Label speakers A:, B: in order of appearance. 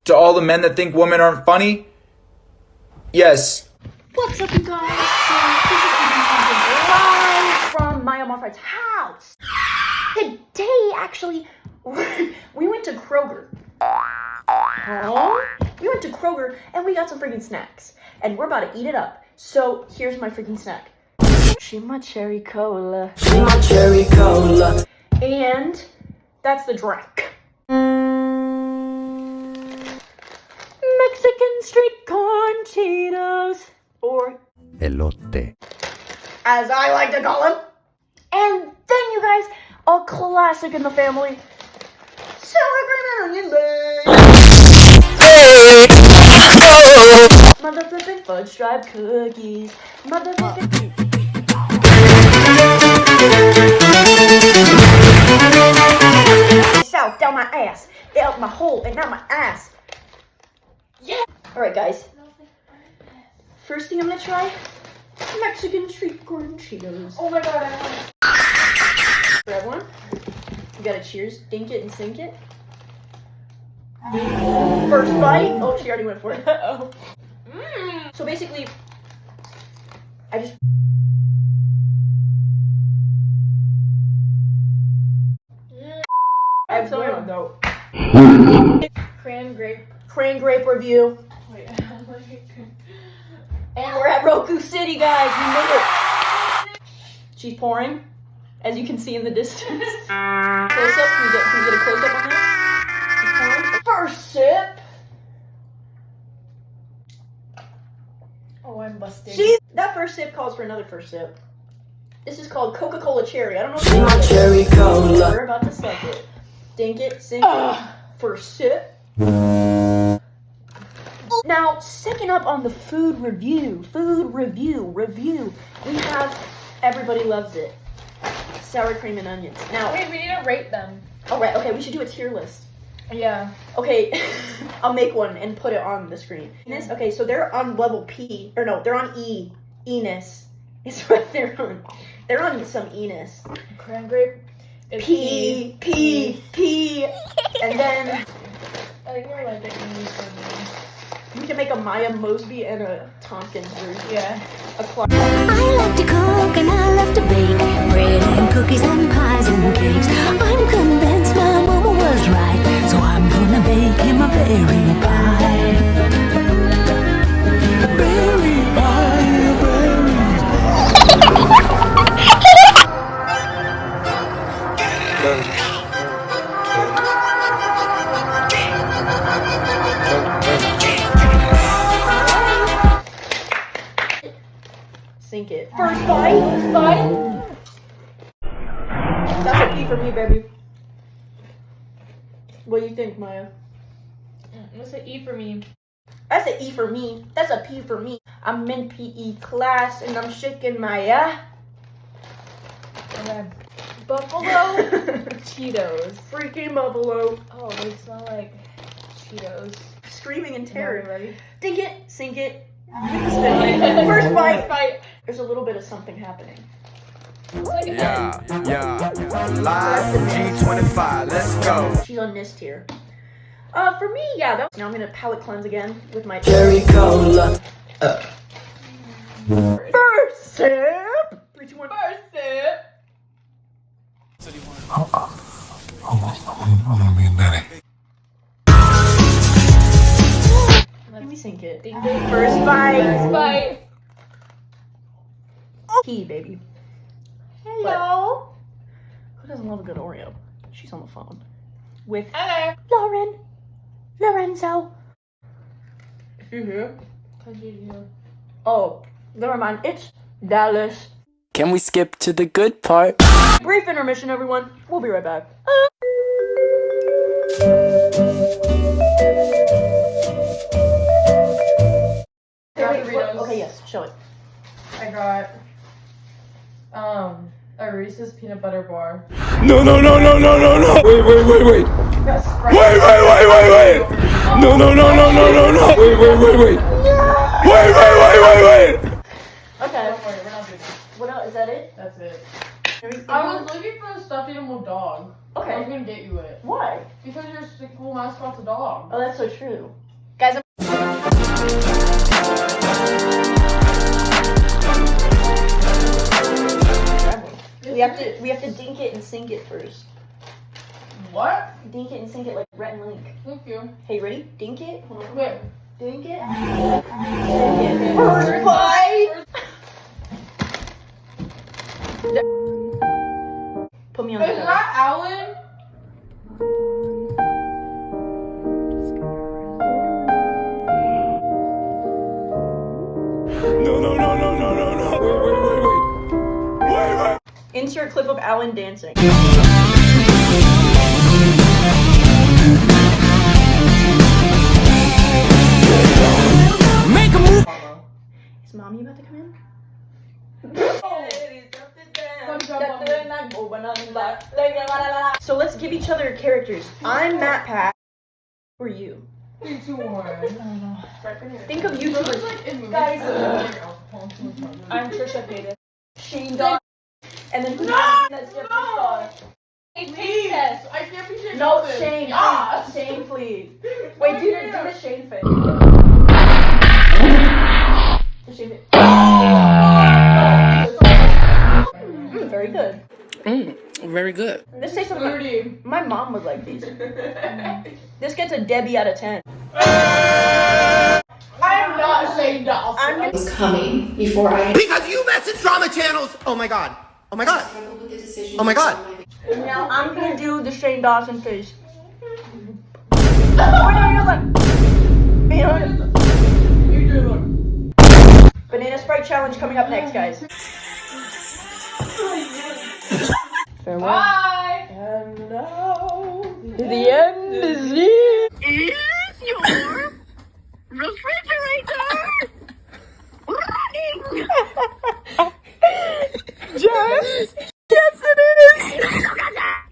A: To all the men that think women aren't funny, yes.
B: What's up, you guys? So, this is Ethan Thompson live from Maya Moffrett's house. Today, actually, we went to Kroger. We went to Kroger and we got some freaking snacks. And we're about to eat it up. So, here's my freaking snack. Shima Cherry Cola.
C: Shima Cherry Cola.
B: And that's the drink. Mexican street corn Cheetos. Or
D: elote,
B: as I like to call them. And then, you guys, a classic in the family, sour cream and onion legs. Motherfucking fudge stripe cookies. Motherfucking. South down my ass, out my hole and out my ass. Yeah. All right, guys. First thing I'm gonna try, Mexican street corn Cheetos.
E: Oh my god, I want it.
B: Grab one. You gotta cheers, dink it and sink it. First bite. Oh, she already went for it.
E: Oh.
B: So basically, I just.
E: I'm so
B: I've
E: though. Cran grape.
B: Cran grape review.
E: Wait,
B: And we're at Roku City, guys. We made it. She's pouring, as you can see in the distance. Close up. Can we get a close up on that? She's pouring. First sip.
E: Oh, I'm busted.
B: That first sip calls for another first sip. This is called Coca-Cola Cherry. I don't know if
C: Shima Cherry Cola.
B: we're about to suck it. Dink it, sink it. First sip. Now, second up on the food review, we have Everybody Loves It. Sour cream and onions. Now,
E: Wait, we need to rate them.
B: alright, okay, we should do a tier list.
E: Yeah.
B: Okay, I'll make one and put it on the screen. Okay, so they're on level P, or no, they're on E. E-ness is what they're on. They're on some E-ness.
E: Cran grape. Is
B: P. And then
E: I think we're like the English for
B: we can make a Maya Mosby and a Tompkins version.
E: me. Yeah.
B: A Clark.
F: I like to cook and I love to bake bread and cookies and pies and cakes. I'm convinced my mama was right, so I'm gonna bake him a berry pie. Berry pie, berry.
B: Sink it. First bite. That's a P for me, baby. What do you think, Maya?
E: What's an E for me?
B: That's an E for me. That's a P for me. I'm in PE class and I'm shaking my
E: Okay. Buffalo Cheetos.
B: freaking buffalo.
E: Oh, they smell like Cheetos.
B: Screaming in
E: Okay,
B: terror.
E: ready?
B: Dink it, sink it. Hit the spin. First bite.
E: Bite.
B: There's a little bit of something happening.
A: Yeah. Live from G25, let's go.
B: She's on this tier. For me, yeah. Now I'm gonna palate cleanse again with my
C: Cherry Cola.
B: first sip. 3, 2, 1.
E: First sip.
D: I'm gonna be a daddy.
B: Let me sink it.
E: Ding ding.
B: First bite.
E: First bite.
B: P, baby.
E: Hello.
B: Who doesn't love a good Oreo? She's on the phone with
E: Hello.
B: Lorenzo. Is she here? Oh, never mind. It's Dallas.
C: Can we skip to the good part?
B: Brief intermission, everyone. We'll be right back. Okay, yes, show it.
E: I got a Reese's peanut butter bar.
A: No. Wait.
B: Yes, right.
A: Wait. No. Wait. Wait.
B: Okay.
E: Don't worry, we're not doing it.
B: What else? Is that it?
E: That's it. I was looking for a stuffed animal dog. I was
B: Okay.
E: gonna get you it.
B: Why?
E: Because your school mascot's a dog.
B: Oh, that's so true. Guys, we have to dink it and sink it first.
E: What?
B: Dink it and sink it like Rhett and Link.
E: Thank you.
B: Hey, ready? Dink it. Hold on.
E: Wait.
B: Dink it. Sink it. First bite. Put me on
E: Is
B: the
E: that Alan?
B: Insert clip of Alan dancing.
C: Make a move.
B: Is mommy about to come in? So let's give each other characters. I'm Matt Pat. Who are you?
E: 3, 2, 1.
B: Think of YouTubers.
E: Guys,
B: I'm Trisha Paytas. Shane Dawson. And then who's that's Jeffree Star.
E: please. I can't be Shane
B: No,
E: Dawson.
B: Shane.
E: Yeah.
B: Please. Shane, please. Wait, do the Shane face. The Shane face. Very good.
C: Very good.
B: Let's say something.
E: 30.
B: My mom would like these. This gets a Debbie out of 10.
E: I'm not Shane Dawson.
B: I'm gonna
D: was coming before I
G: Because you message drama channels. Oh my god. Oh my god.
D: struggled with the decision.
G: Oh my God.
B: now I'm gonna do the Shane Dawson face. Oh no, you're like
E: You do look.
B: Banana Sprite challenge coming up next, guys. Farewell.
E: Bye.
B: And now the end is near.
F: Is your refrigerator running?
B: Just